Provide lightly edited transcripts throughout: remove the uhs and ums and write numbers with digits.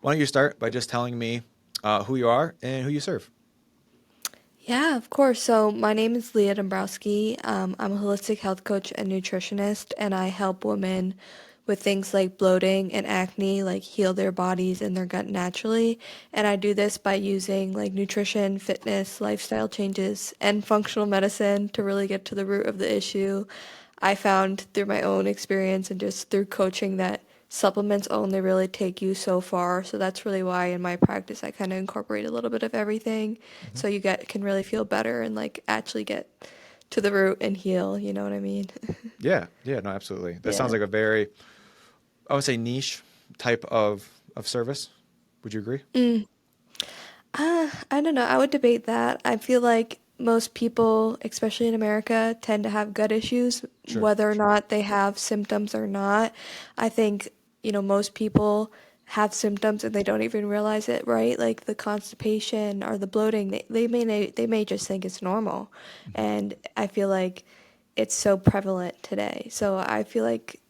Why don't you start by just telling me who you are and who you serve? Yeah, of course. So my name is Lea Dombrowski. I'm a holistic health coach and nutritionist, and I help women with things like bloating and acne, like heal their bodies and their gut naturally. And I do this by using like nutrition, fitness, lifestyle changes, and functional medicine to really get to the root of the issue. I found through my own experience and just through coaching that supplements only really take you so far. So that's really why in my practice I kind of incorporate a little bit of everything Mhm. so you get can really feel better and like actually get to the root and heal, you know what I mean? Yeah, yeah, no, absolutely. That sounds Yeah. like a very, I would say, niche type of service. Would you agree? Mm. I don't know. I would debate that. I feel like most people, especially in America, tend to have gut issues, Sure. whether or Sure. not they have symptoms or not. I think, most people have symptoms and they don't even realize it, right? Like the constipation or the bloating, they may just think it's normal. Mhm. And I feel like it's so prevalent today. So I feel like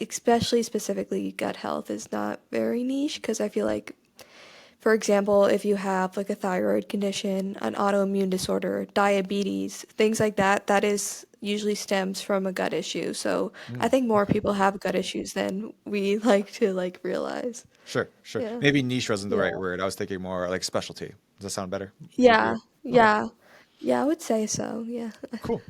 especially specifically gut health is not very niche because I feel like for example, if you have like a thyroid condition, an autoimmune disorder, diabetes, things like that, that is usually stems from a gut issue. So I Mm, think more okay. people have gut issues than we like to like realize. Sure, sure. Yeah. Maybe niche wasn't the Yeah. right word. I was thinking more like specialty. Does that sound better? Would you agree? Yeah. Okay. Yeah. Yeah, I would say so. Yeah. Cool.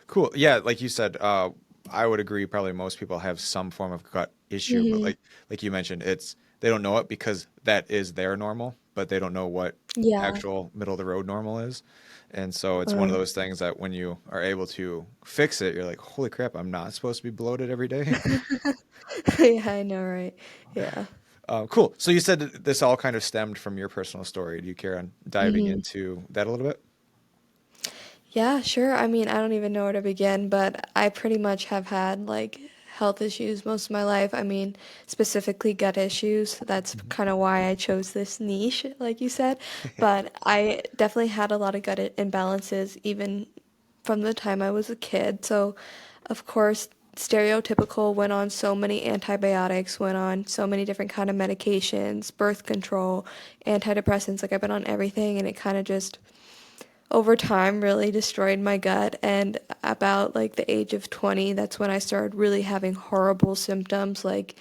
Cool. Yeah, like you said, I would agree probably most people have some form of gut issue, but Hmm. like you mentioned, it's they don't know it because that is their normal, but they don't know what Yeah. actual middle of the road normal is. And so it's one of Uh, those things that when you are able to fix it, you're like, holy crap, I'm not supposed to be bloated every day. yeah, I know, right? Yeah. Cool. So you said that this all kind of stemmed from your personal story. Do you care on diving Hmm. into that a little bit? Yeah, sure. I mean, I don't even know where to begin, but I pretty much have had like health issues most of my life. I mean, specifically gut issues. That's Mhm. kind of why I chose this niche, like you said. But I definitely had a lot of gut imbalances even from the time I was a kid. So, of course, stereotypical went on so many antibiotics, went on so many different kind of medications, birth control, antidepressants. Like I've been on everything and it kind of just over time really destroyed my gut, and about like the age of 20 that's when I started really having horrible symptoms like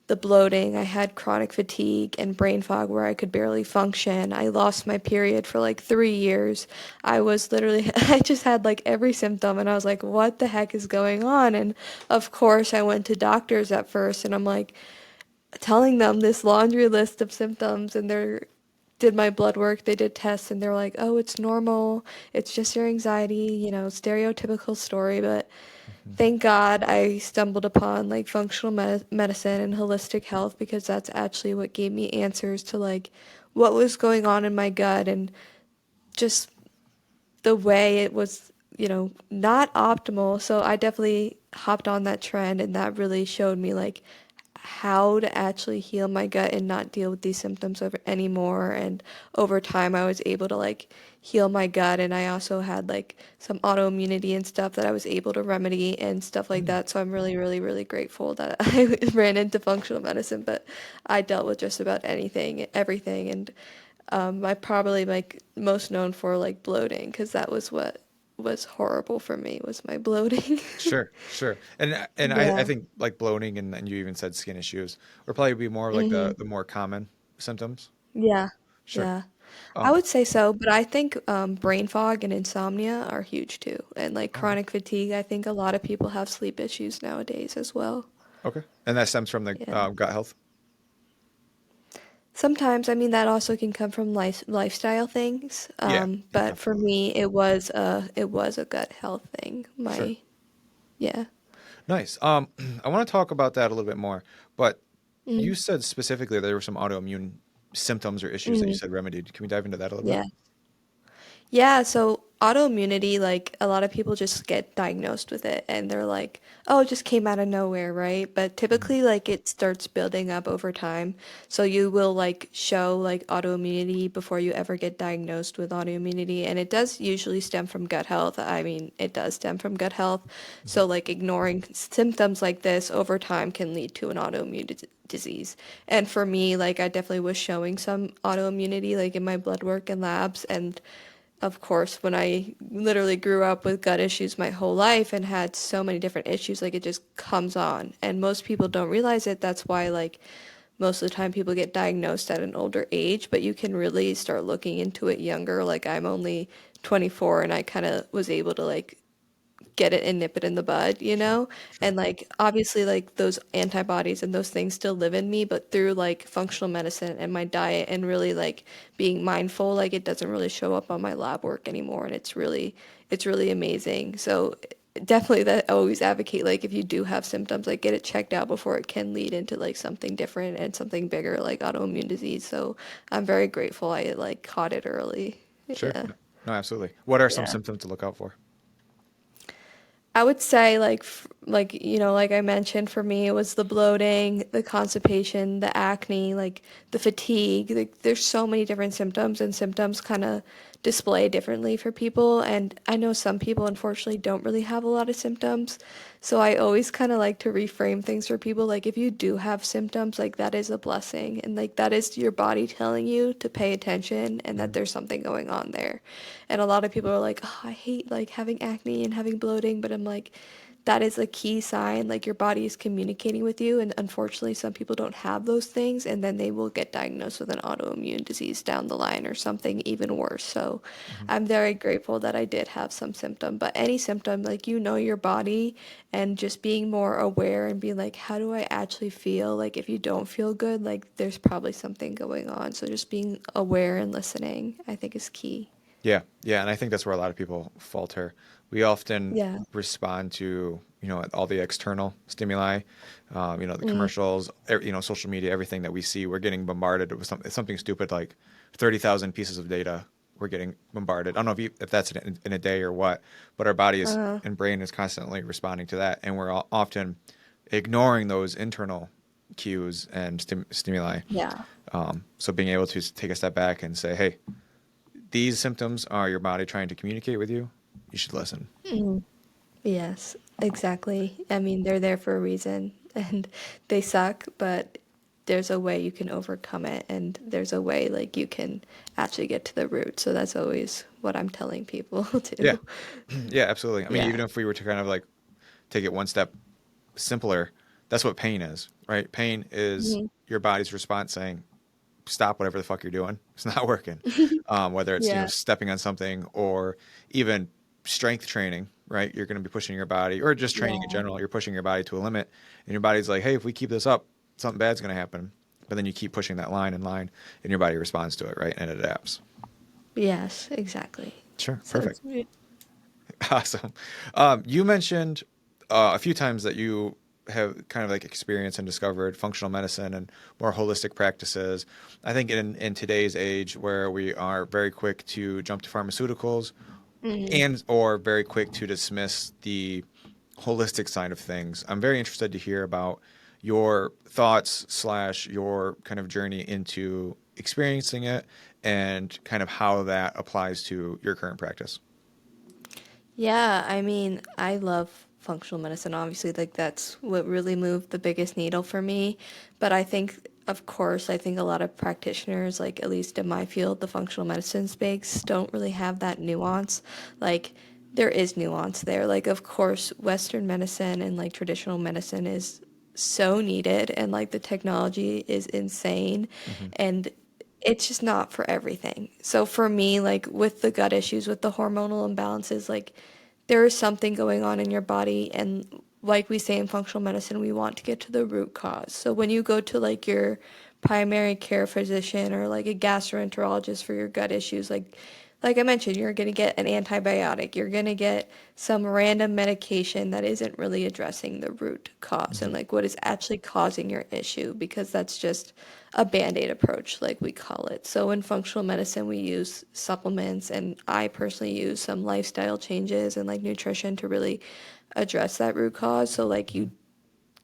the bloating. I had chronic fatigue and brain fog where I could barely function. I lost my period for like 3 years. I was literally I just had like every symptom and I was like what the heck is going on? And of course I went to doctors at first and I'm like telling them this laundry list of symptoms and they're did my blood work, they did tests and they're like, "Oh, it's normal. It's just your anxiety, stereotypical story." But Mhm. thank God I stumbled upon like functional medicine and holistic health because that's actually what gave me answers to like what was going on in my gut and just the way it was, not optimal. So I definitely hopped on that trend and that really showed me like how to actually heal my gut and not deal with these symptoms over anymore. And over time, I was able to like heal my gut, and I also had like some autoimmunity and stuff that I was able to remedy and stuff like Mm. that. So I'm really, really, really grateful that I ran into functional medicine, but I dealt with just about anything, everything, and I probably like most known for like bloating because that was what was horrible for me was my bloating. Sure, sure. And I Yeah. think like bloating and you even said skin issues would probably be more of like Hmm. the more common symptoms. Yeah. Sure. Yeah. I Um, would say so, but I think brain fog and insomnia are huge too. And like oh, chronic fatigue, I think a lot of people have sleep issues nowadays as well. okay. And that stems from the Yeah. gut health. Sometimes, I mean, that also can come from lifestyle things. Yeah, yeah, But for definitely. me, it was a gut health thing. Sure. Yeah. Nice. I want to talk about that a little bit more, but you Mm, said specifically there were some autoimmune symptoms or issues that you mm, said remedied. Can we dive into that a little bit? yeah. Yeah. So autoimmunity, like a lot of people just get diagnosed with it and they're like, oh, it just came out of nowhere, right? But Mhm. typically, like it starts building up over time. So you will like show like autoimmunity before you ever get diagnosed with autoimmunity. And it does usually stem from gut health. I mean, it does stem from gut health. Mhm. So, like, ignoring symptoms like this over time can lead to an disease. And for me, like, I definitely was showing some autoimmunity, like, in my blood work and labs. And of course, when I literally grew up with gut issues my whole life and had so many different issues, like, it just comes on. And most people don't realize it. That's why, like, most of the time people get diagnosed at an older age, but you can really start looking into it younger. Like, I'm only 24 and I kind of was able to, like, get it and nip it in the bud, you Sure. know? Sure. And like obviously like those antibodies and those things still live in me, but through like functional medicine and my diet and really like being mindful, like it doesn't really show up on my lab work anymore and it's really amazing. So definitely that I always advocate like if you do have symptoms, like get it checked out before it can lead into like something different and something bigger like autoimmune disease. So I'm very grateful I like caught it early. Sure. Yeah. No, no, absolutely. What are some Yeah. symptoms to look out for? I would say like like like I mentioned for me it was the bloating, the constipation, the acne, like the fatigue. Like there's so many different symptoms and symptoms kind of display differently for people and I know some people unfortunately don't really have a lot of symptoms. So I always kind of like to reframe things for people like if you do have symptoms like that is a blessing and like that is your body telling you to pay attention and that Mhm. there's something going on there. And a lot of people are like, oh, I hate like having acne and having bloating, but I'm like, that is a key sign. Like your body is communicating with you. And unfortunately, some people don't have those things, and then they will get diagnosed with an autoimmune disease down the line or something even worse. So Mhm. I'm very grateful that I did have some symptom. But any symptom, like your body and just being more aware and being like, how do I actually feel? Like if you don't feel good, like there's probably something going on. So just being aware and listening, I think is key. Yeah, yeah, and I think that's where a lot of people falter. We often Yeah. respond to, all the external stimuli, the Mm. commercials, social media, everything that we see. We're getting bombarded with something stupid like 30,000 pieces of data. We're getting bombarded. I don't know if that's in a day or what, but our body is Uh, and brain is constantly responding to that, and we're often ignoring those internal cues and stimuli. yeah. So being able to take a step back and say, "Hey, these symptoms are your body trying to communicate with you. You should listen." Mm. Yes, exactly. I mean, they're there for a reason and they suck, but there's a way you can overcome it and there's a way like you can actually get to the root. So that's always what I'm telling people Yeah. too. Yeah, absolutely. I mean, Yeah. even if we were to kind of like take it one step simpler, that's what pain is, right? Pain is Hmm. your body's response saying, stop whatever the fuck you're doing. It's not working. Whether it's, Yeah. stepping on something or even strength training, right? You're going to be pushing your body or just training in Yeah. general. You're pushing your body to a limit and your body's like, hey, if we keep this up, something bad's going to happen. But then you keep pushing that line and line and your body responds to it, right? And it adapts. Yes, exactly. Sure. So Perfect. it's Awesome. You mentioned a few times that you have kind of like experienced and discovered functional medicine and more holistic practices. I think in today's age where we are very quick to jump to pharmaceuticals mm, and or very quick to dismiss the holistic side of things, I'm very interested to hear about your thoughts slash your kind of journey into experiencing it and kind of how that applies to your current practice. yeah, I mean, I love functional medicine. Obviously, like that's what really moved the biggest needle for me. But I think, of course, I think a lot of practitioners, like at least in my field, the functional medicine space, don't really have that nuance. Like, there is nuance there. Like, of course, Western medicine and like traditional medicine is so needed, and like the technology is insane. Hmm. And it's just not for everything. So for me, like with the gut issues, with the hormonal imbalances, like there is something going on in your body and like we say in functional medicine, we want to get to the root cause. So when you go to like your primary care physician or like a gastroenterologist for your gut issues, like like I mentioned, you're going to get an antibiotic. You're going to get some random medication that isn't really addressing the root cause and Hmm. like what is actually causing your issue because that's just a band-aid approach, like we call it. So in functional medicine, we use supplements, and I personally use some lifestyle changes and like nutrition to really address that root cause. So like Hmm. you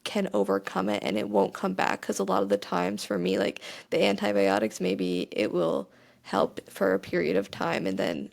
can overcome it and it won't come back because a lot of the times for me like the antibiotics maybe it will help for a period of time and then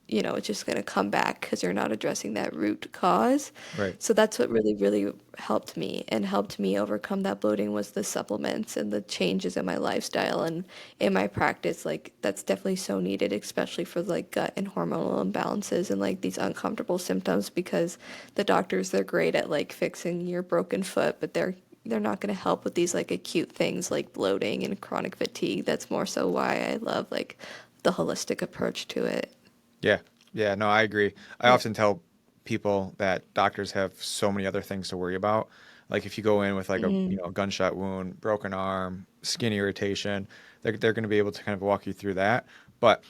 it's just going to come back because you're not addressing that root cause. Right. So that's what really helped me and helped me overcome that bloating was the supplements and the changes in my lifestyle and in my practice. Like that's definitely so needed, especially for like gut and hormonal imbalances and like these uncomfortable symptoms because the doctors they're great at like fixing your broken foot, but they're not going to help with these like acute things like bloating and chronic fatigue. That's more so why I love like the holistic approach to it. Yeah. Yeah. No, I agree. I Yeah. often tell people that doctors have so many other things to worry about. Like if you go in with like a Mhm. gunshot wound, broken arm, skin irritation, they're going to be able to kind of walk you through that. But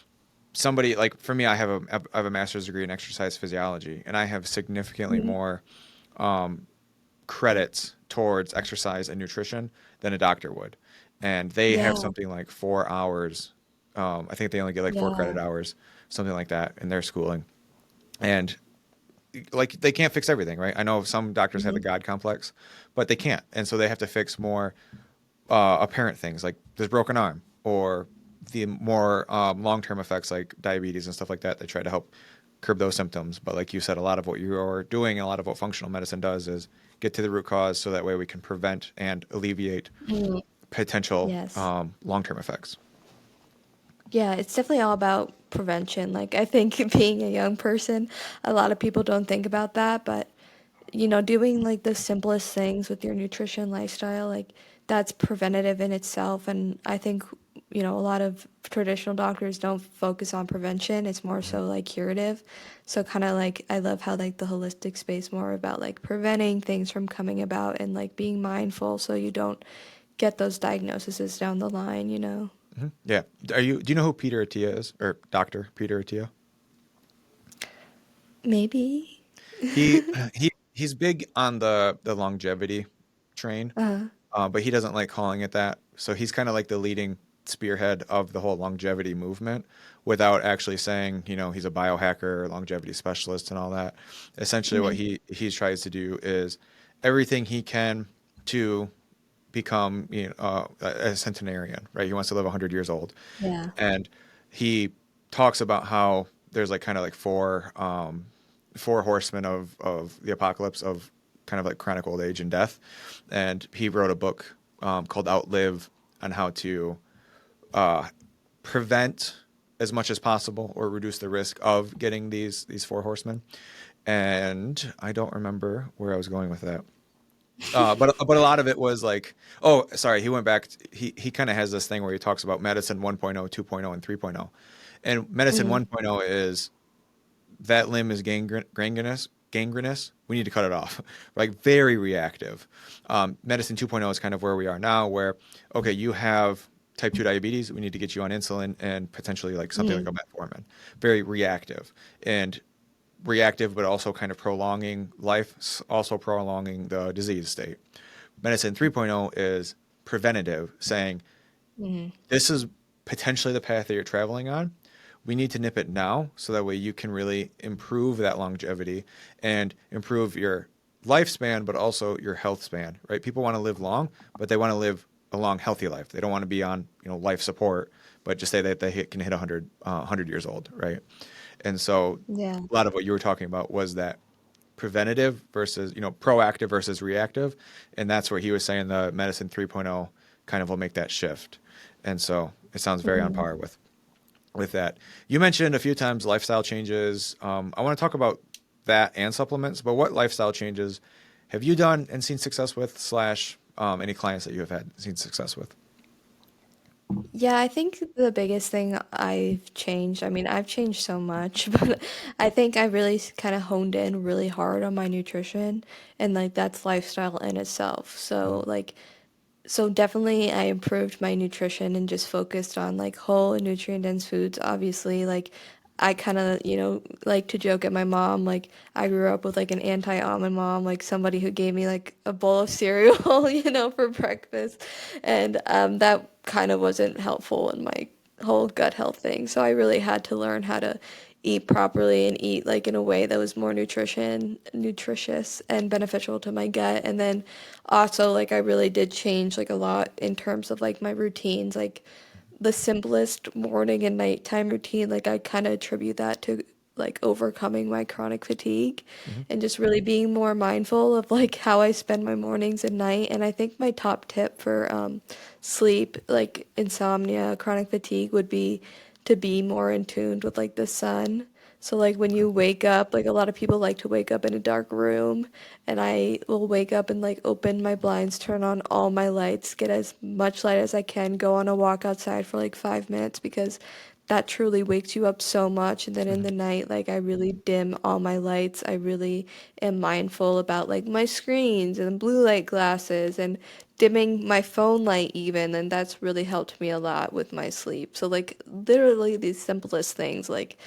somebody like for me, I have a master's degree in exercise physiology, and I have significantly Mhm. more credits towards exercise and nutrition than a doctor would. And they have Yeah. something like 4 hours. I think they only get like four credit Yeah. hours, something like that in their schooling. And like they can't fix everything, right? I know some doctors have the Mhm. God complex, but they can't. And so they have to fix more apparent things like this broken arm or the more long-term effects like diabetes and stuff like that. They try to help curb those symptoms. But like you said, a lot of what you're doing and a lot of what functional medicine does is get to the root cause so that way we can prevent and alleviate Mhm. potential Yes. long-term effects. Yeah, it's definitely all about prevention. Like, I think being a young person, a lot of people don't think about that, but doing like the simplest things with your nutrition lifestyle, like that's preventative in itself. And I think, a lot of traditional doctors don't focus on prevention. It's more Mhm. so like curative. So kind of like I love how like the holistic space more about like preventing things from coming about and like being mindful so you don't get those diagnoses down the line. Mhm. Yeah. Do you know who Peter Attia is or Dr. Peter Attia? Maybe. He he's big on the longevity train, Uh, but he doesn't like calling it that. So he's kind of like the leading spearhead of the whole longevity movement without actually saying, he's a biohacker, longevity specialist, and all that. Essentially, what mhm. he tries to do is everything he can to become a centenarian, right? He wants to live 100 years old, Yeah. and he talks about how there's like kind of like four horsemen of the apocalypse of kind of like chronic old age and death, and he wrote a book called Outlive on how to uh, prevent as much as possible or reduce the risk of getting these four horsemen. And I don't remember where I was going with that. But a lot of it was like, oh, sorry, he went back. He kind of has this thing where he talks about medicine 1.0, 2.0, and 3.0. And medicine Mhm. 1.0 is that limb is gangrenous. We need to cut it off. Like very reactive. Medicine 2.0 is kind of where we are now, where okay, you have type 2 diabetes. We need to get you on insulin and potentially like something like Mhm. a metformin. Very reactive. And reactive, but also kind of prolonging life, also prolonging the disease state. Medicine 3.0 is preventative, saying Mhm. this is potentially the path that you're traveling on. We need to nip it now so that way you can really improve that longevity and improve your lifespan, but also your health span, right? People want to live long, but they want to live a long, healthy life. They don't want to be on, life support, but just say that can hit 100 years old, right? And so Yeah. a lot of what you were talking about was that preventative versus, proactive versus reactive. And that's where he was saying the medicine 3.0 kind of will make that shift. And so it sounds very on Mhm. par with that. You mentioned a few times lifestyle changes. I want to talk about that and supplements, but what lifestyle changes have you done and seen success with, slash any clients that you have had seen success with? Yeah, I think the biggest thing I've changed, I mean, I've changed so much, but I think I really kind of honed in really hard on my nutrition and like that's lifestyle in itself. Mhm. So definitely I improved my nutrition and just focused on like whole and nutrient dense foods. Obviously, like I kind of, like to joke at my mom, like I grew up with like an anti-almond mom, like somebody who gave me like a bowl of cereal, for breakfast. And that kind of wasn't helpful in my whole gut health thing. So I really had to learn how to eat properly and eat like in a way that was more nutritious and beneficial to my gut. And then also like I really did change like a lot in terms of like my routines, like the simplest morning and nighttime routine, like I kind of attribute that to like overcoming my chronic fatigue Hmm. and just really being more mindful of like how I spend my mornings and night. And I think my top tip for sleep, like insomnia, chronic fatigue, would be to be more in tune with like the sun. So like when Okay. you wake up, like a lot of people like to wake up in a dark room, and I will wake up and like open my blinds, turn on all my lights, get as much light as I can, go on a walk outside for like 5 minutes because that truly wakes you up so much. And then in Hmm. the night, like I really dim all my lights. I really am mindful about like my screens and blue light glasses and dimming my phone light even, and that's really helped me a lot with my sleep. So like literally these simplest things like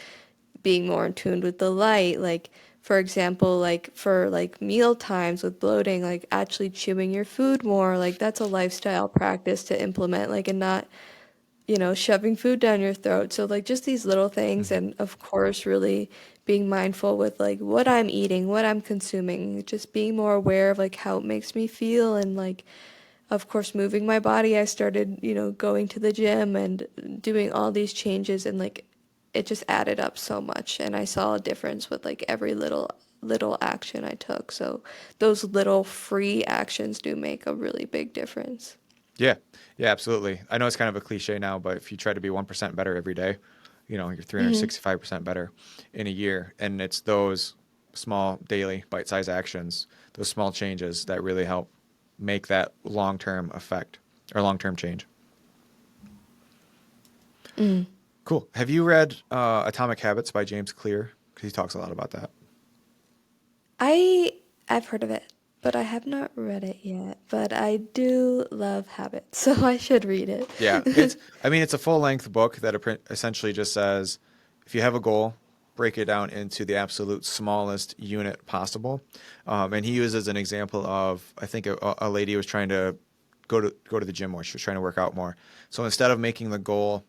being more in tune with the light, like for example, like for like meal times with bloating, like actually chewing your food more, like that's a lifestyle practice to implement, like and not, shoving food down your throat. So like just these little things, Hmm. and of course really being mindful with like what I'm eating, what I'm consuming, just being more aware of like how it makes me feel, and like of course moving my body. I started, going to the gym and doing all these changes, and like it just added up so much, and I saw a difference with like every little action I took. So those little free actions do make a really big difference. Yeah, yeah, absolutely. I know it's kind of a cliche now, but if you try to be 1% better every day, you're Hmm. 365% better in a year. And it's those small daily bite-sized actions, those small changes that really help make that long-term effect or long-term change. Mm. Cool. Have you read Atomic Habits by James Clear? Because he talks a lot about that. I I've heard of it, but I have not read it yet. But I do love habits, so I should read Yeah, it. I mean, it's a full-length book that essentially just says, if you have a goal, break it down into the absolute smallest unit possible. And he uses an example of, I think a lady was trying to go to the gym more. She was trying to work out more. So instead of making the goal,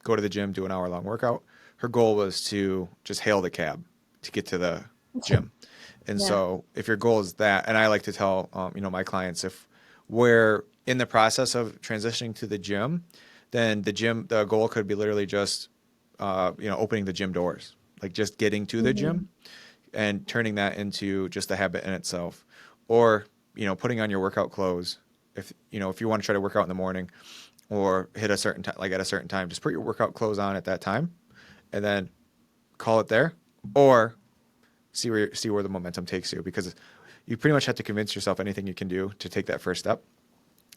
go to the gym, do an hour-long workout, her goal was to just hail the cab to get to the gym. And Yeah. so if your goal is that, and I like to tell my clients, if we're in the process of transitioning to the gym, then the goal could be literally just opening the gym doors, like just getting to the gym Hmm. and turning that into just a habit in itself. Or putting on your workout clothes. If you want to try to work out in the morning or hit a certain time, like at a certain time, just put your workout clothes on at that time and then call it there. Or see where the momentum takes you, because you pretty much have to convince yourself anything you can do to take that first step.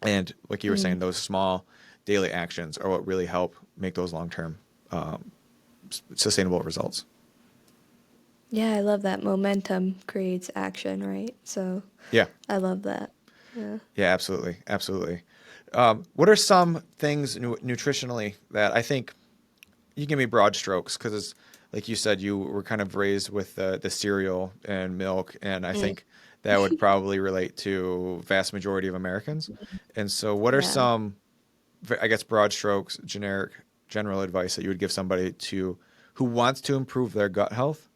And like you were saying, those small daily actions are what really help make those long-term sustainable results. Yeah, I love that momentum creates action, right? So Yeah, I love that. Yeah. yeah, absolutely, absolutely. What are some things nutritionally that I think you give me broad strokes, because like you said, you were kind of raised with the cereal and milk, and I Mm. think that would probably relate to vast majority of Americans. And so, what are Yeah. some, I guess, broad strokes, general advice that you would give somebody who wants to improve their gut health,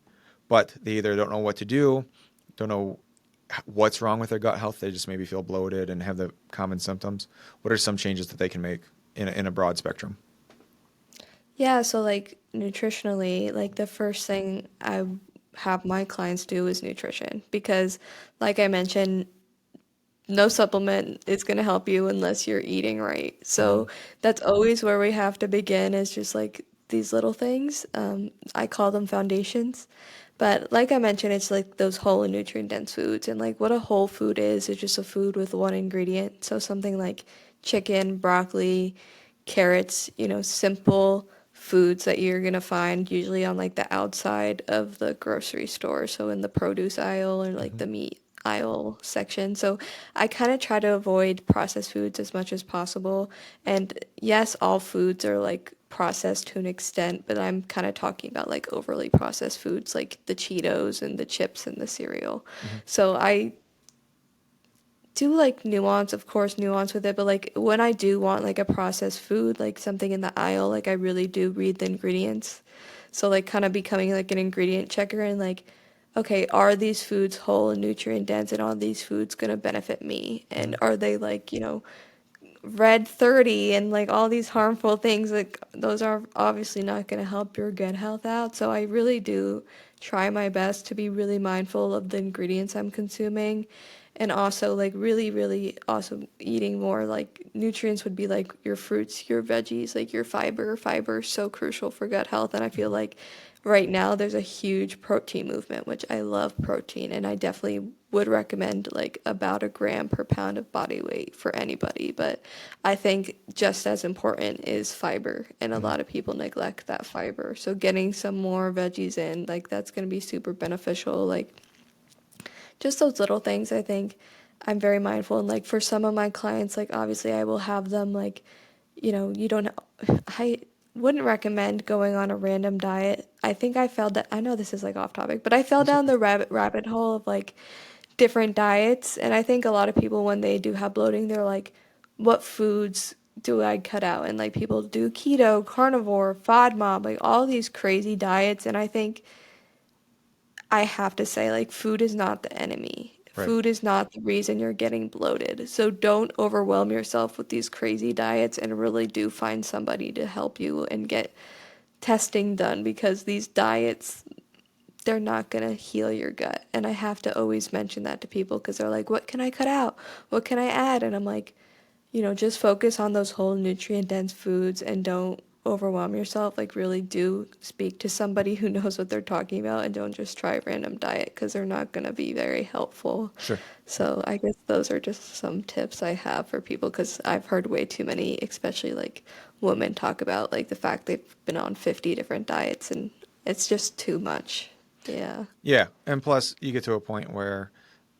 but they either don't know what to do, don't know what's wrong with their gut health, they just maybe feel bloated and have the common symptoms. What are some changes that they can make in a broad spectrum? Yeah, so like nutritionally, like the first thing I have my clients do is nutrition because like I mentioned, no supplement is going to help you unless you're eating right. Hmm. So that's always where we have to begin is just like these little things. I call them foundations. But like I mentioned, it's like those whole and nutrient dense foods. And like what a whole food is just a food with one ingredient. So something like chicken, broccoli, carrots, simple foods that you're going to find usually on like the outside of the grocery store. So in the produce aisle or like Hmm. the meat aisle section. So I kind of try to avoid processed foods as much as possible. And yes, all foods are like processed to an extent, but I'm kind of talking about like overly processed foods like the Cheetos and the chips and the cereal. Hmm. So I do like nuance, of course, nuance with it, but like when I do want like a processed food, like something in the aisle, like I really do read the ingredients. So like kind of becoming like an ingredient checker and like, okay, are these foods whole and nutrient dense and are these foods gonna benefit me? And Hmm. are they like, red 30 and like all these harmful things, like those are obviously not going to help your gut health out. So I really do try my best to be really mindful of the ingredients I'm consuming, and also like really also eating more like nutrients would be like your fruits, your veggies, like your fiber is so crucial for gut health. And I feel Hmm. like right now there's a huge protein movement, which I love protein, and I definitely would recommend like about a gram per pound of body weight for anybody. But I think just as important is fiber, and a Hmm. lot of people neglect that fiber. So getting some more veggies in, like that's going to be super beneficial. Like just those little things, I think I'm very mindful. And like for some of my clients, like obviously I will have them like, you don't, I wouldn't recommend going on a random diet. I think I fell that I know this is like off topic, but I fell That's down okay. the rabbit hole of like different diets. And I think a lot of people, when they do have bloating, they're like, what foods do I cut out? And like people do keto, carnivore, FODMAP, like all these crazy diets. And I think I have to say, like, food is not the enemy. Right. Food is not the reason you're getting bloated. So don't overwhelm yourself with these crazy diets and really do find somebody to help you and get testing done, because these diets, they're not going to heal your gut. And I have to always mention that to people because they're like, what can I cut out? What can I add? And I'm like, just focus on those whole nutrient dense foods and don't overwhelm yourself. Like, really do speak to somebody who knows what they're talking about and don't just try a random diet because they're not going to be very helpful. Sure. So, I guess those are just some tips I have for people because I've heard way too many, especially like women, talk about like the fact they've been on 50 different diets and it's just too much. Yeah. Yeah, and plus you get to a point where,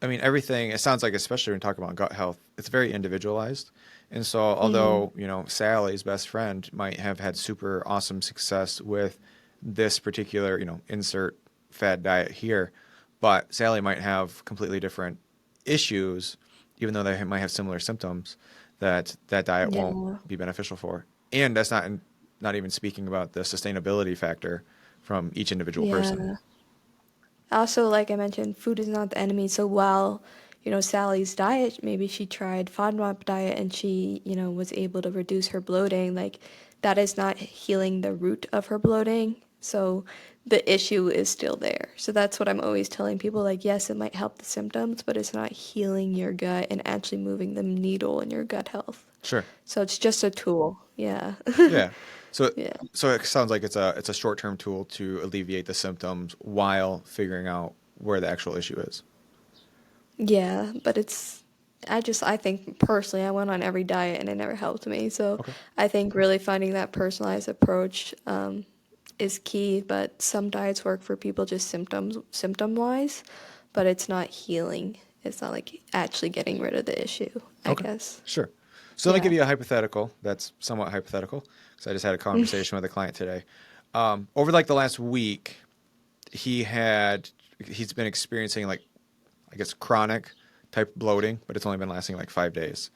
I mean, everything. It sounds like, especially when talking about gut health, it's very individualized. And so, Mm, although Sally's best friend might have had super awesome success with this particular insert fad diet here, but Sally might have completely different issues, even though they might have similar symptoms that that diet won't yeah. be beneficial for. And that's not even speaking about the sustainability factor from each individual person. Yeah. Also, like I mentioned, food is not the enemy. So while, Sally's diet, maybe she tried FODMAP diet and she, was able to reduce her bloating, like that is not healing the root of her bloating. So the issue is still there. So that's what I'm always telling people, like, yes, it might help the symptoms, but it's not healing your gut and actually moving the needle in your gut health. Sure. So it's just a tool. Yeah. Yeah. So Yeah. so it sounds like it's a short-term tool to alleviate the symptoms while figuring out where the actual issue is. Yeah, but I think personally, I went on every diet and it never helped me. So Okay. I think really finding that personalized approach is key. But some diets work for people just symptom wise, but it's not healing. It's not like actually getting rid of the issue, I Okay. guess. Sure. So let me give Yeah. you a hypothetical that's somewhat hypothetical because I just had a conversation with a client today. Over like the last week, he's been experiencing like I guess chronic type bloating, but it's only been lasting like 5 days.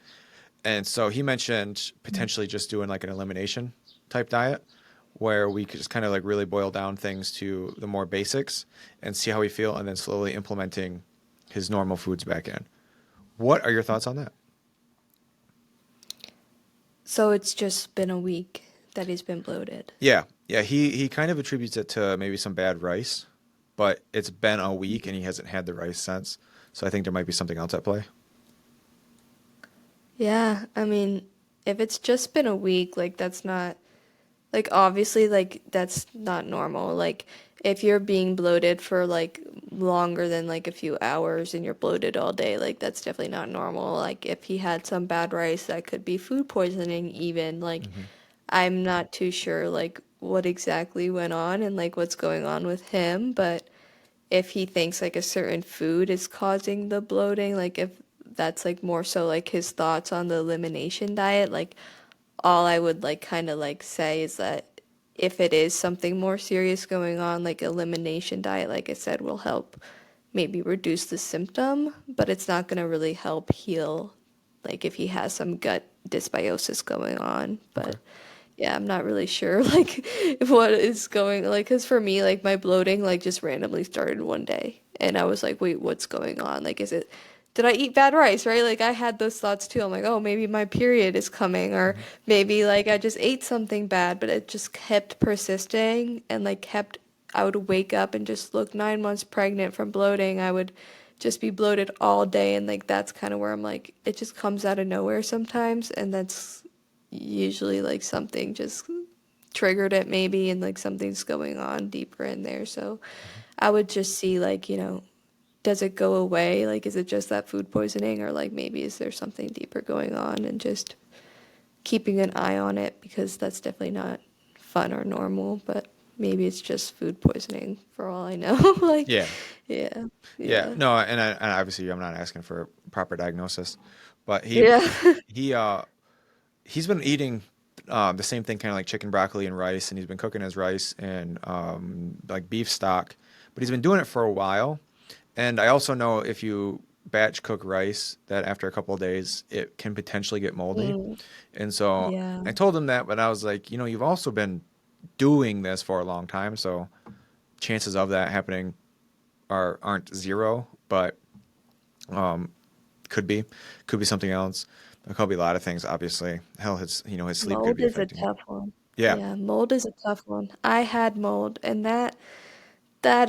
And so he mentioned potentially just doing like an elimination type diet where we could just kind of like really boil down things to the more basics and see how we feel and then slowly implementing his normal foods back in. What are your thoughts on that? So it's just been a week that he's been bloated. Yeah. Yeah, he kind of attributes it to maybe some bad rice, but it's been a week and he hasn't had the rice since. So I think there might be something else at play. Yeah, I mean, if it's just been a week, like that's not like obviously like that's not normal. Like if you're being bloated for like longer than like a few hours and you're bloated all day, like that's definitely not normal. Like if he had some bad rice, that could be food poisoning even. Like Hmm. I'm not too sure like what exactly went on and like what's going on with him, but if he thinks like a certain food is causing the bloating, like if that's like more so like his thoughts on the elimination diet, like all I would like kind of like say is that if it is something more serious going on, like elimination diet, like I said, will help maybe reduce the symptom, but it's not going to really help heal, like if he has some gut dysbiosis going on. Okay. But yeah, I'm not really sure like what is going like, because for me, like my bloating like just randomly started one day, and I was like, wait, what's going on? Like, is it did I eat bad rice, right? Like I had those thoughts too. I'm like, oh, maybe my period is coming, or Mhm. maybe like I just ate something bad, but it just kept persisting and like kept. I would wake up and just look 9 months pregnant from bloating. I would just be bloated all day, and like that's kind of where I'm like, it just comes out of nowhere sometimes, and that's usually like something just triggered it maybe, and like something's going on deeper in there. So Mhm. I would just see like, does it go away? Like, is it just that food poisoning, or like maybe is there something deeper going on, and just keeping an eye on it, because that's definitely not fun or normal, but maybe it's just food poisoning for all I know. Like, Yeah. yeah, Yeah. yeah, No, and obviously I'm not asking for proper diagnosis, but yeah. he he's been eating the same thing, kind of like chicken, broccoli, and rice, and he's been cooking his rice and like beef stock, but he's been doing it for a while. And I also know if you batch cook rice, that after a couple of days, it can potentially get moldy. Mm, And so yeah. I told him that, but I was like, you've also been doing this for a long time, so chances of that happening aren't zero, but um, could be something else. There could be a lot of things, obviously. Hell, his sleep could Mold be is a affecting it. tough one. Yeah. Yeah, mold is a tough one. I had mold, and that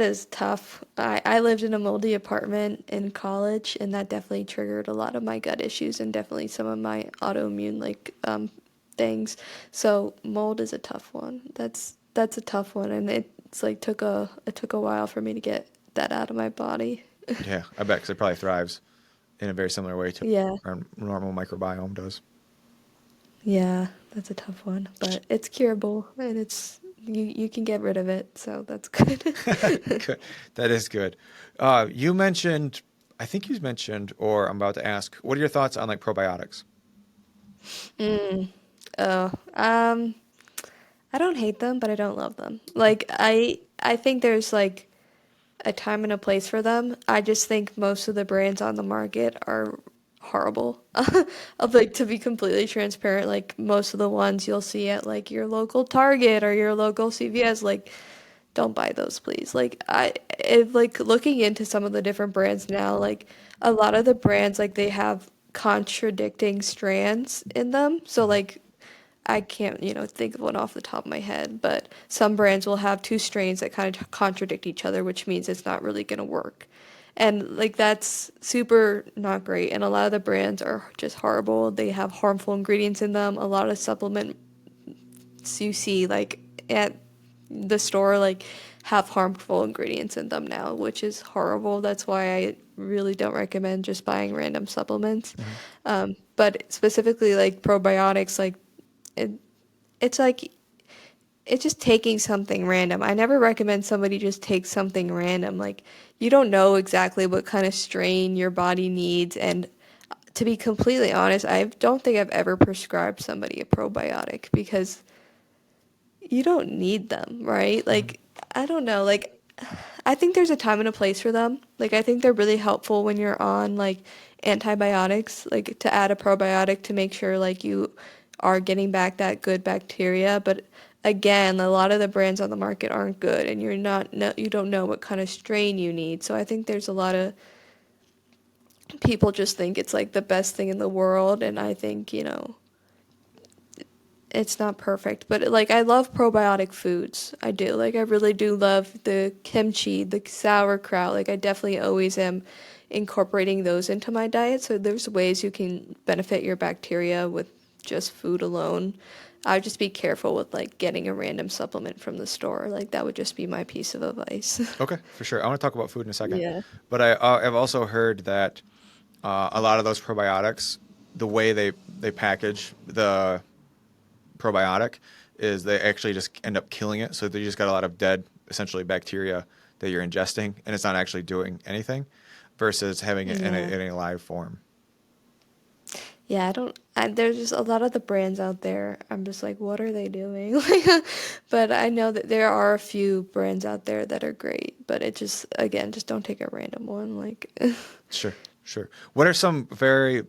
is tough. I lived in a moldy apartment in college, and that definitely triggered a lot of my gut issues and definitely some of my autoimmune like things. So mold is a tough one. That's a tough one, and it's like it took a while for me to get that out of my body. Yeah, I bet because it probably thrives in a very similar way to Yeah, our normal microbiome does. yeah, that's a tough one, but it's curable, and you can get rid of it, so that's good. Good. That is good. You mentioned, I think you mentioned, or I'm about to ask, what are your thoughts on like probiotics? Mm. Oh, I don't hate them, but I don't love them. Okay. Like I think there's like a time and a place for them. I just think most of the brands on the market are horrible. Of like, to be completely transparent, like most of the ones you'll see at like your local Target or your local CVS, like don't buy those, please. Like like looking into some of the different brands now, like a lot of the brands like they have contradicting strands in them. So Mhm. like I can't, think of one off the top of my head, but some brands will have two strains that kind of contradict each other, which means it's not really going to work. And like that's super not great. And a lot of the brands are just horrible. They have harmful ingredients in them. A lot of supplements you see like at the store like have harmful ingredients in them now, which is horrible. That's why I really don't recommend just buying random supplements. Mhm. But specifically like probiotics, like it, it's like it's just taking something random. I never recommend somebody just take something random. Like you don't know exactly what kind of strain your body needs, and to be completely honest, I don't think I've ever prescribed somebody a probiotic because you don't need them, right? Mhm. Like I don't know, like I think there's a time and a place for them. Like I think they're really helpful when you're on like antibiotics, like to add a probiotic to make sure like you are getting back that good bacteria. But again, a lot of the brands on the market aren't good, and you're not no, you don't know what kind of strain you need. So I think there's a lot of people just think it's like the best thing in the world, and I think, it's not perfect, but like I love probiotic foods. I do. Like I really do love the kimchi, the sauerkraut. Like I definitely always am incorporating those into my diet. So there's ways you can benefit your bacteria with just food alone. I would just be careful with like getting a random supplement from the store. Like that would just be my piece of advice. Okay, for sure. I want to talk about food in a second, Yeah. but I've also heard that a lot of those probiotics, the way they package the probiotic is they actually just end up killing it. So they just got a lot of dead, essentially bacteria that you're ingesting and it's not actually doing anything versus having it in Yeah. in a live form. Yeah, I don't. There's just a lot of the brands out there. I'm just like, what are they doing? Like, but I know that there are a few brands out there that are great. But it just, again, just don't take a random one. Like, Sure, sure. What are some very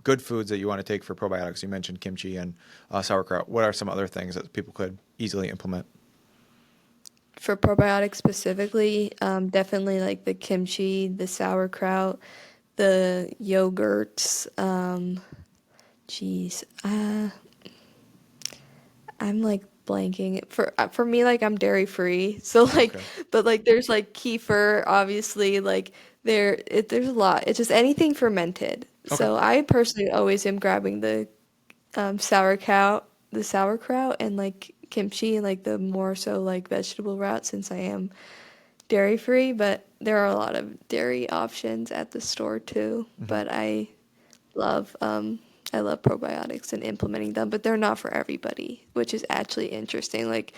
good foods that you want to take for probiotics? You mentioned kimchi and sauerkraut. What are some other things that people could easily implement? for probiotics specifically, definitely like the kimchi, the sauerkraut, the yogurts. Geez, I'm like blanking. For me, like I'm dairy free, so like, Okay. but like there's like kefir, obviously, like there's a lot. It's just anything fermented. Okay. So I personally always am grabbing the sauerkraut, and like kimchi, and like the more so like vegetable route since I am dairy free. But there are a lot of dairy options at the store too. Hmm. But love I love probiotics and implementing them, but they're not for everybody, which is actually interesting. Like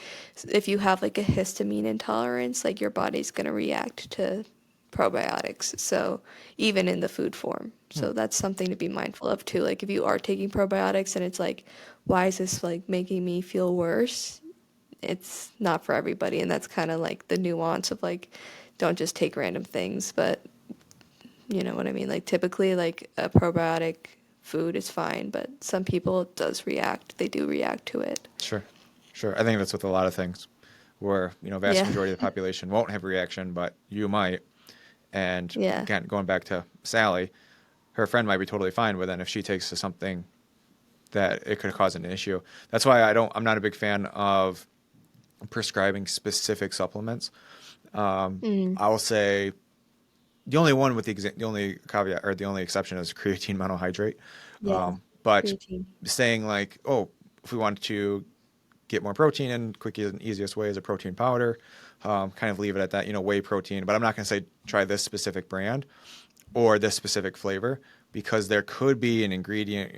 if you have like a histamine intolerance, like your body's going to react to probiotics. So even in the food form. Hmm. So that's something to be mindful of too. Like if you are taking probiotics and it's like, why is this like making me feel worse? It's not for everybody, and that's kind of like the nuance of like don't just take random things, but you know what I mean? Like typically like a probiotic food is fine, but some people it does react. They do react to it. Sure, sure. I think that's with a lot of things, where vast Yeah. majority of the population won't have a reaction, but you might. And Yeah. again, going back to Sally, her friend might be totally fine with it. And if she takes to something that it could cause an issue, that's why I'm not a big fan of prescribing specific supplements. Mm. I'll say the only one with the only caveat or the only exception is creatine monohydrate. Yeah. But Creatine. saying like, oh, if we want to get more protein in, quickest and easiest way is a protein powder. Kind of leave it at that, whey protein. But I'm not going to say try this specific brand or this specific flavor because there could be an ingredient,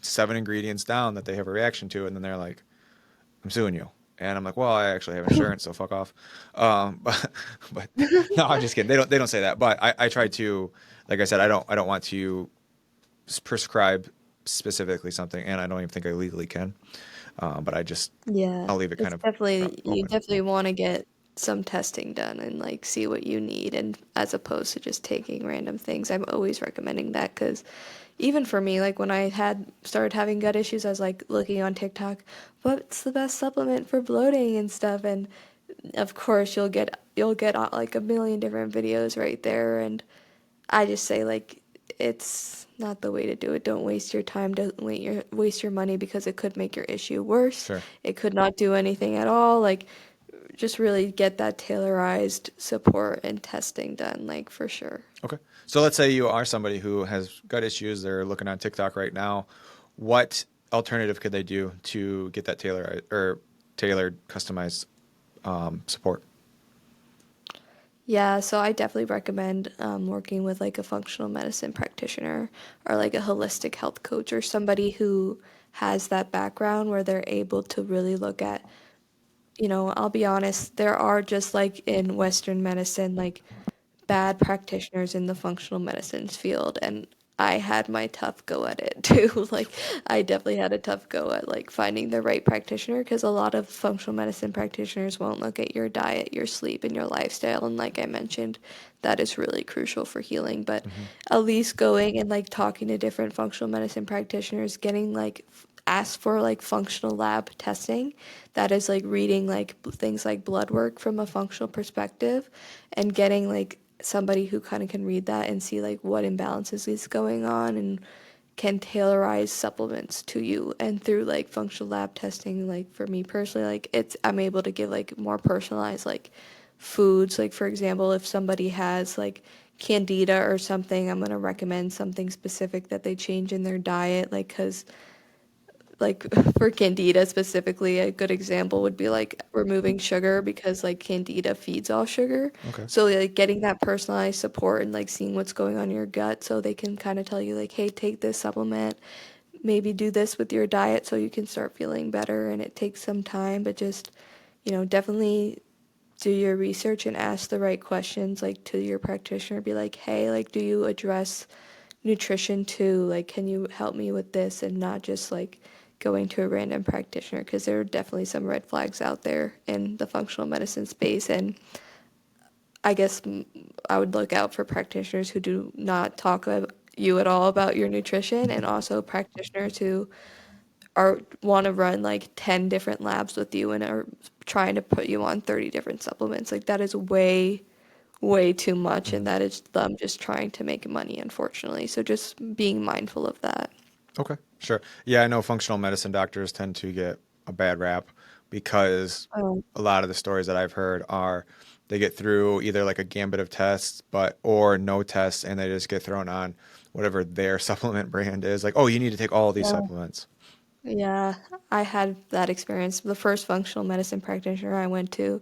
7 ingredients down that they have a reaction to, and then they're like, I'm suing you. And I'm like, well, I actually have insurance, so fuck off. But no, I'm just kidding. They don't say that. But I try to, like I said, I don't want to prescribe specifically something, and I don't even think I legally can. But Yeah. I'll leave it kind It's of definitely you open. definitely want to get some testing done and like see what you need, and as opposed to just taking random things. I'm always recommending that because even for me, like when I had started having gut issues, I was like looking on TikTok, what's the best supplement for bloating and stuff, and of course you'll get like a million different videos right there, and I just say like it's not the way to do it. Don't waste your time, don't waste your money because it could make your issue worse. Sure. It could not do anything at all. Like just really get that tailorized support and testing done, like for sure. Okay. So let's say you are somebody who has gut issues. They're looking on TikTok right now. What alternative could they do to get that tailored, customized support? Yeah, so I definitely recommend working with like a functional medicine practitioner or like a holistic health coach or somebody who has that background where they're able to really look at, I'll be honest, there are just like in Western medicine, like bad practitioners in the functional medicines field, and I had my tough go at it too. Like I definitely had a tough go at like finding the right practitioner because a lot of functional medicine practitioners won't look at your diet, your sleep, and your lifestyle, and like I mentioned, that is really crucial for healing. But Hmm. at least going and like talking to different functional medicine practitioners, getting like ask for like functional lab testing that is like reading like things like blood work from a functional perspective and getting like somebody who kind of can read that and see like what imbalances is going on and can tailorize supplements to you. And through like functional lab testing, like for me personally, like I'm able to give like more personalized like foods. Like for example, if somebody has like candida or something, I'm going to recommend something specific that they change in their diet, like cuz like for candida specifically, a good example would be like removing sugar because like candida feeds off sugar. Okay. So like getting that personalized support and like seeing what's going on in your gut so they can kind of tell you like, hey, take this supplement, maybe do this with your diet so you can start feeling better, and it takes some time, but just, definitely do your research and ask the right questions like to your practitioner. Be like, hey, like, do you address nutrition too? Like, can you help me with this? And not just like going to a random practitioner, because there are definitely some red flags out there in the functional medicine space. And I guess I would look out for practitioners who do not talk about you at all about your nutrition, and also practitioners who are want to run like 10 different labs with you and are trying to put you on 30 different supplements. Like that is way too much, and Mhm. that is them just trying to make money, unfortunately. So just being mindful of that. Okay, sure. Yeah, I know functional medicine doctors tend to get a bad rap because Um, a lot of the stories that I've heard are they get through either like a gambit of tests, but or no tests, and they just get thrown on whatever their supplement brand is. Like, oh, you need to take all these yeah. supplements. Yeah, I had that experience. The first functional medicine practitioner I went to,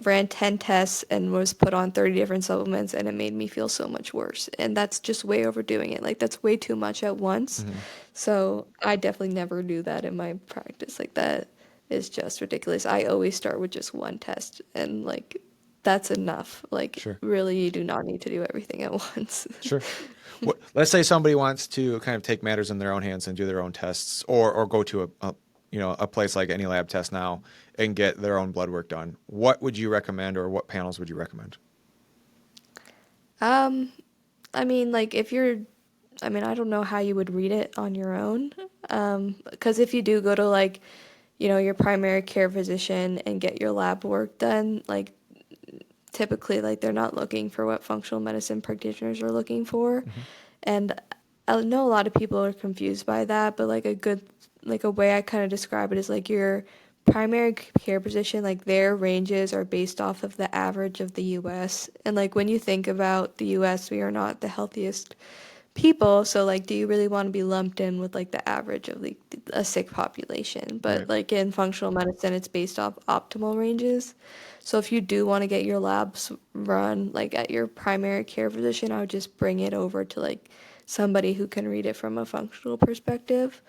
ran 10 tests and was put on 30 different supplements, and it made me feel so much worse. And that's just way overdoing it. Like, that's way too much at once. Hmm. So, I definitely never do that in my practice. Like, that is just ridiculous. I always start with just one test, and like, that's enough. Like, Sure, really, you do not need to do everything at once. sure. What, let's say somebody wants to kind of take matters in their own hands and do their own tests, or go to a place like any lab test now and get their own blood work done. What would you recommend, or what panels would you recommend? Um, I mean, like, if you're I mean, I don't know how you would read it on your own. Because if you do go to like, your primary care physician and get your lab work done, like typically like they're not looking for what functional medicine practitioners are looking for. Hmm. And I know a lot of people are confused by that, but like a way I kind of describe it is like your primary care physician, like their ranges are based off of the average of the US. And like when you think about the US, we are not the healthiest people. So like, do you really want to be lumped in with like the average of like a sick population? But Right. like in functional medicine, it's based off optimal ranges. So if you do want to get your labs run like at your primary care physician, I would just bring it over to like somebody who can read it from a functional perspective.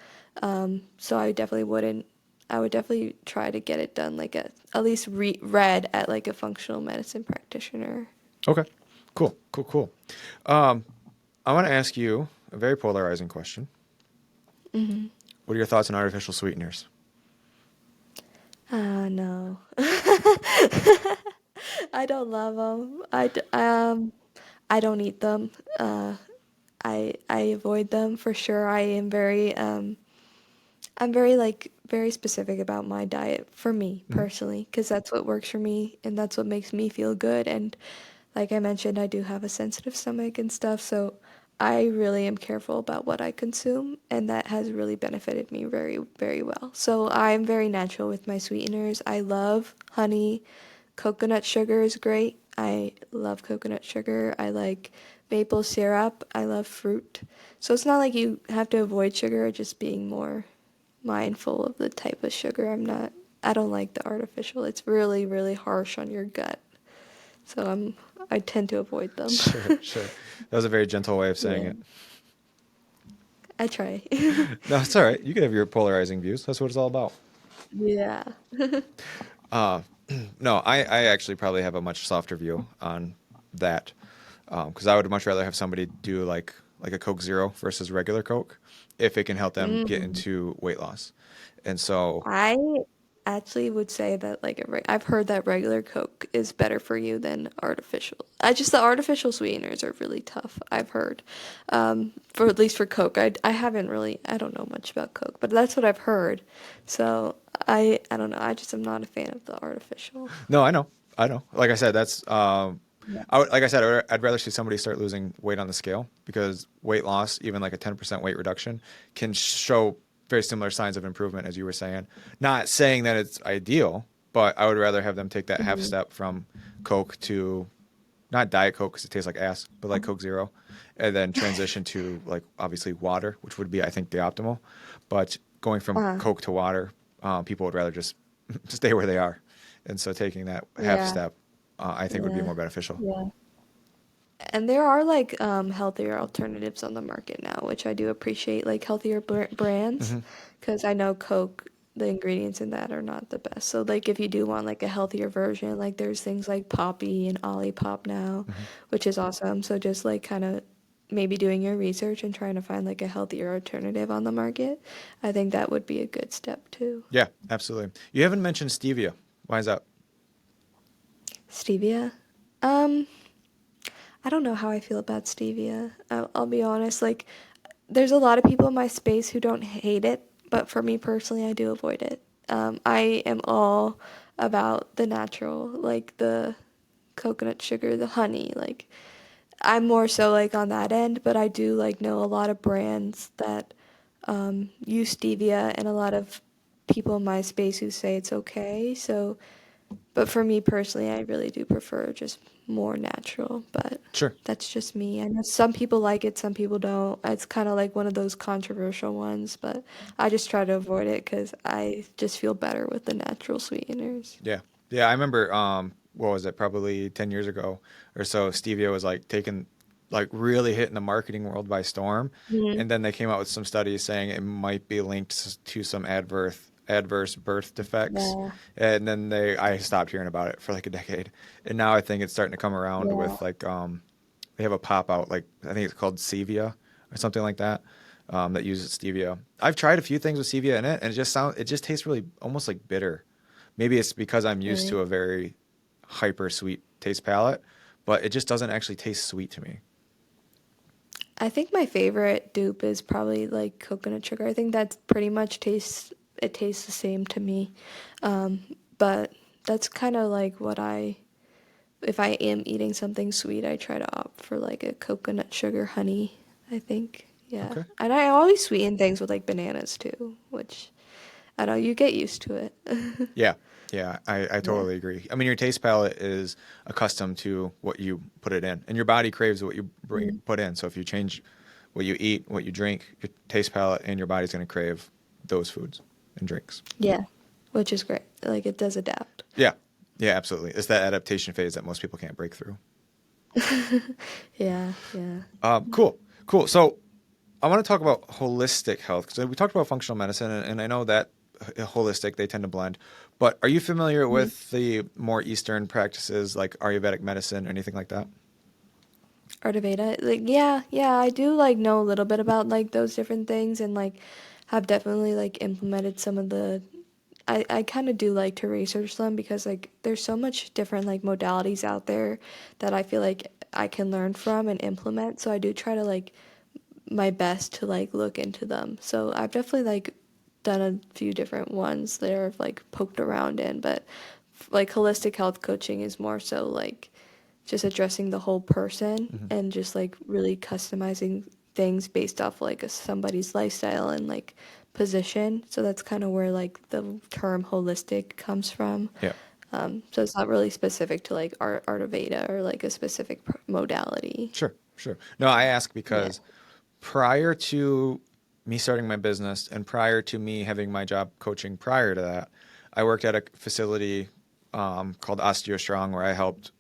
So I definitely wouldn't. I would definitely try to get it done like at least read at like a functional medicine practitioner. Okay. Cool. Cool. Cool. Um, I want to ask you a very polarizing question. Hmm. What are your thoughts on artificial sweeteners? No. I don't love them. I don't eat them. I avoid them for sure. I'm very like very specific about my diet for me Hmm. personally, because that's what works for me and that's what makes me feel good. And like I mentioned, I do have a sensitive stomach and stuff, so I really am careful about what I consume, and that has really benefited me very, very well. So I'm very natural with my sweeteners. I love honey. Coconut sugar is great. I love coconut sugar. I like maple syrup. I love fruit. So it's not like you have to avoid sugar, just being more mindful of the type of sugar. I don't like the artificial. It's really, really harsh on your gut. So I tend to avoid them. Sure, sure. That was a very gentle way of saying Yeah, it. I try. No, it's all right. You can have your polarizing views. That's what it's all about. Yeah. Uh, no, I actually probably have a much softer view on that because I would much rather have somebody do like a Coke Zero versus regular Coke if it can help them get Mm. into weight loss. And so, I actually would say that like I've heard that regular Coke is better for you than artificial. I just the artificial sweeteners are really tough. I've heard, for at least for Coke. I haven't really I don't know much about Coke, but that's what I've heard. So I don't know. I just am not a fan of the artificial. no, I know. Like I said, that's Yeah. like I said, I'd rather see somebody start losing weight on the scale because weight loss, even like a 10% weight reduction, can show very similar signs of improvement as you were saying. Not saying that it's ideal, but I would rather have them take that half Mhm. step from Coke to not Diet Coke because it tastes like ass, but like Coke Zero, and then transition to like obviously water, which would be I think the optimal. But going from Uh, Coke to water, people would rather just stay where they are, and so taking that half yeah. step, I think would be Yeah. more beneficial. Yeah. And there are like healthier alternatives on the market now, which I do appreciate, like healthier brands, Hmm. because I know Coke. the ingredients in that are not the best. So like if you do want like a healthier version, like there's things like Poppy and Olipop now, Hmm. which is awesome. So just like kind of maybe doing your research and trying to find like a healthier alternative on the market. I think that would be a good step too. Yeah, absolutely. You haven't mentioned stevia. Why is that? Stevia. Um, I don't know how I feel about stevia. I'll be honest. Like, there's a lot of people in my space who don't hate it, but for me personally, I do avoid it. I am all about the natural, like the coconut sugar, the honey. Like, I'm more so like on that end, but I do like know a lot of brands that use stevia and a lot of people in my space who say it's okay. So but for me personally, I really do prefer just more natural, but Sure. that's just me. I know some people like it, some people don't. It's kind of like one of those controversial ones, but I just try to avoid it because I just feel better with the natural sweeteners. Yeah. Yeah, I remember what was it, probably 10 years ago or so, stevia was like taken like really hitting the marketing world by storm. Mhm. And then they came out with some studies saying it might be linked to some adverse birth defects. Yeah, And then I stopped hearing about it for like a decade. And now I think it's starting to come around yeah. with like they have a pop out, like I think it's called stevia or something like that. That uses stevia. I've tried a few things with stevia in it, and it just tastes really almost like bitter. Maybe it's because I'm used to Really. a very hyper sweet taste palette, but it just doesn't actually taste sweet to me. I think my favorite dupe is probably like coconut sugar. I think that's pretty much tastes the same to me. Um, but that's kind of like what I if I am eating something sweet, I try to opt for like a coconut sugar honey, I think. Yeah. Okay. And I always sweeten things with like bananas too, which I don't know, you get used to it. Yeah. Yeah, I Yeah. totally agree. I mean, your taste palette is accustomed to what you put it in, and your body craves what you Mm. put in. So if you change what you eat, what you drink, your taste palette and your body's going to crave those foods and drinks. Yeah. Which is great. Like it does adapt. Yeah. Yeah, absolutely. It's that adaptation phase that most people can't break through. Yeah, yeah. Cool. Cool. So I want to talk about holistic health because we talked about functional medicine, and I know that holistic they tend to blend. But are you familiar Mhm. with the more Eastern practices like Ayurvedic medicine or anything like that? Art of Veda. Like yeah, yeah, I do like know a little bit about like those different things and like have definitely like implemented some of the I kind of do like to research them because like there's so much different like modalities out there that I feel like I can learn from and implement. So I do try to like my best to like look into them. So I've definitely like done a few different ones that I've like poked around in, but like holistic health coaching is more so like just addressing the whole person Hmm. and just like really customizing things based off like somebody's lifestyle and like position. So that's kind of where like the term holistic comes from. Yeah. So it's not really specific to like art of Veda or like a specific modality. Sure. Sure. No, I ask Yeah. because prior to me starting my business and prior to me having my job coaching prior to that, I worked at a facility called Osteo Strong where I helped.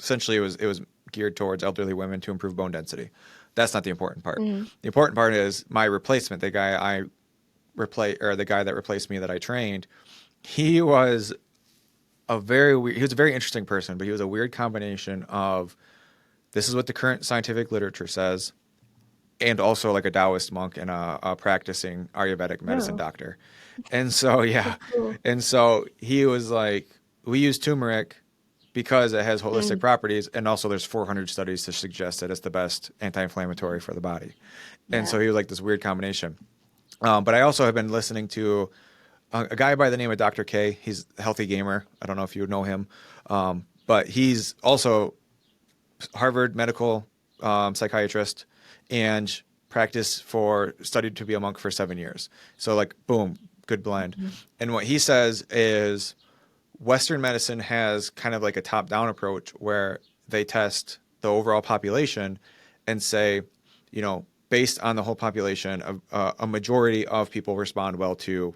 Essentially, it was geared towards elderly women to improve bone density. That's not the important part. Mm. The important part is my replacement, the guy that replaced me that I trained. He was he was a very interesting person, but he was a weird combination of this is what the current scientific literature says, and also like a Taoist monk and a practicing Ayurvedic medicine Oh, doctor. And so, yeah. that's cool. And so he was like, we use turmeric because it has holistic Mm. properties. And also, there's 400 studies to suggest that it's the best anti inflammatory for the body. And Yeah. so he was like this weird combination. But I also have been listening to a guy by the name of Dr. K. He's a healthy gamer. I don't know if you know him. But he's also Harvard medical psychiatrist and studied to be a monk for 7 years. So like, boom, good blend. Mhm. And what he says is Western medicine has kind of like a top down approach where they test the overall population and say, based on the whole population, a majority of people respond well to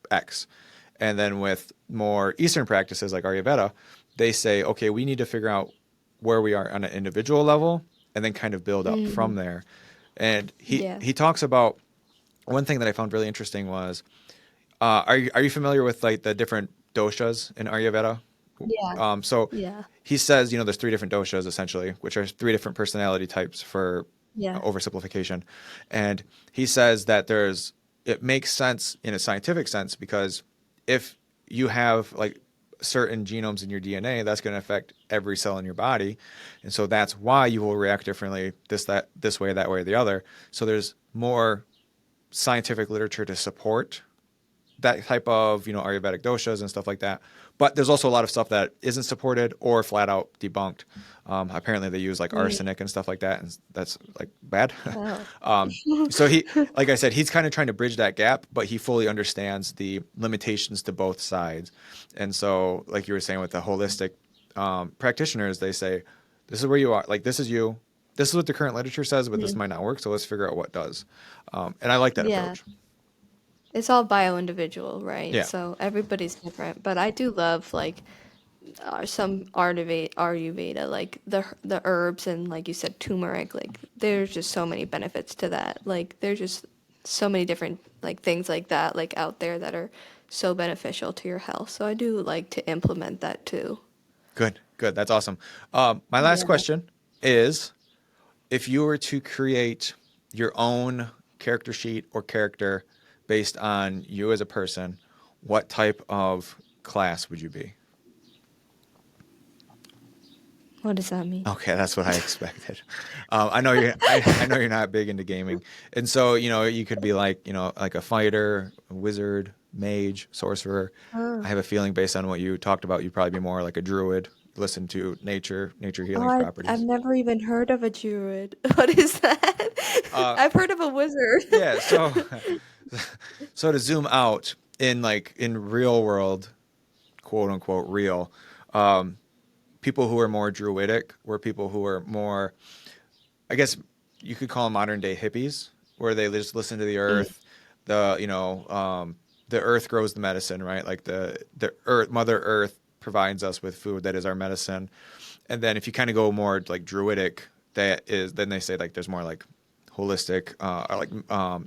X. And then with more Eastern practices like Ayurveda, they say, okay, we need to figure out where we are on an individual level and then kind of build up from Mhm. there. And he Yeah. he talks about one thing that I found really interesting was Are you familiar with like the different doshas in Ayurveda? Yeah. So Yeah. he says, there's three different doshas essentially, which are three different personality types for Yeah. oversimplification. And he says that it makes sense in a scientific sense because if you have like certain genomes in your DNA, that's going to affect every cell in your body. And so that's why you will react differently this way, that way, or the other. So there's more scientific literature to support that type of Ayurvedic doshas and stuff like that. But there's also a lot of stuff that isn't supported or flat out debunked. Apparently, they use like Mm. arsenic and stuff like that, and that's like bad. Oh. So like I said, he's kind of trying to bridge that gap, but he fully understands the limitations to both sides. And so, like you were saying with the holistic practitioners, they say, "This is where you are. Like this is you. This is what the current literature says, but this Mhm. might not work. So let's figure out what does." And I like that Yeah. approach. It's all bio-individual, right? Yeah. So everybody's different. But I do love like some Ayurveda, like the herbs and like you said, turmeric. Like there's just so many benefits to that. Like there's just so many different like things like that like out there that are so beneficial to your health. So I do like to implement that too. Good, good. That's awesome. My last Yeah. question is if you were to create your own character sheet or character based on you as a person, what type of class would you be? What does that mean? Okay, that's what I expected. I know you're not big into gaming, and so you could be like like a fighter, a wizard, mage, sorcerer. I Oh. have a feeling based on what you talked about, you'd probably be more like a druid. Listen to nature Oh, healing I've properties. never even heard of a druid. What is that? Uh, I've heard of a wizard. yeah. So to zoom out in real world, quote unquote real, um, people who are more druidic were people who were more, I guess you could call them modern day hippies, where they just listen to the Mm. earth. The earth grows the medicine, right? Like the earth, Mother Earth provides us with food that is our medicine. And then if you kind of go more like druidic, then they say like there's more like holistic,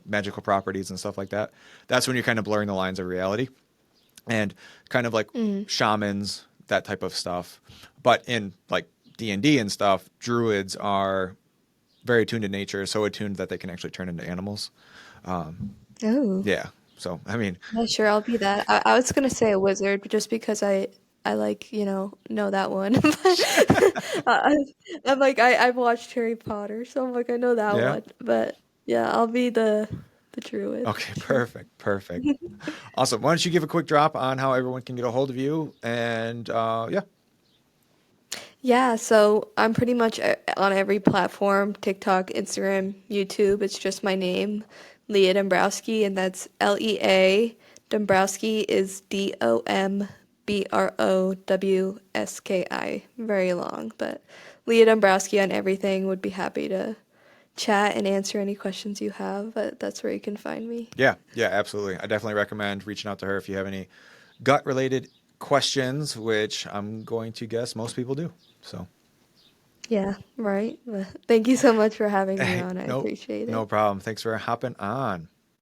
magical properties and stuff like that. That's when you're kind of blurring the lines of reality and kind of like Mm. shamans, that type of stuff. But in like D&D and stuff, druids are very attuned to nature, so attuned that they can actually turn into animals. Um, Oh. yeah. So I mean, Yeah, sure, I'll be that. I was gonna say a wizard just because I like, know that one. But I'm like I've watched Harry Potter, so I'm like I know that yeah. one. But yeah, I'll be the druid Okay. for sure. Perfect. Perfect. Awesome. Why don't you give a quick drop on how everyone can get a hold of you? And yeah. Yeah, so I'm pretty much on every platform, TikTok, Instagram, YouTube. It's just my name, Lea Dombrowski, and that's Lea. Dombrowski is Dombrowski. Very long, but Lea Dombrowski on everything. Would be happy to chat and answer any questions you have, but that's where you can find me. Yeah. Yeah. Absolutely. I definitely recommend reaching out to her if you have any gut related questions, which I'm going to guess most people do. So, Yeah, right. But thank you so much for having me on. I no, appreciate no it. problem. Thanks for hopping on.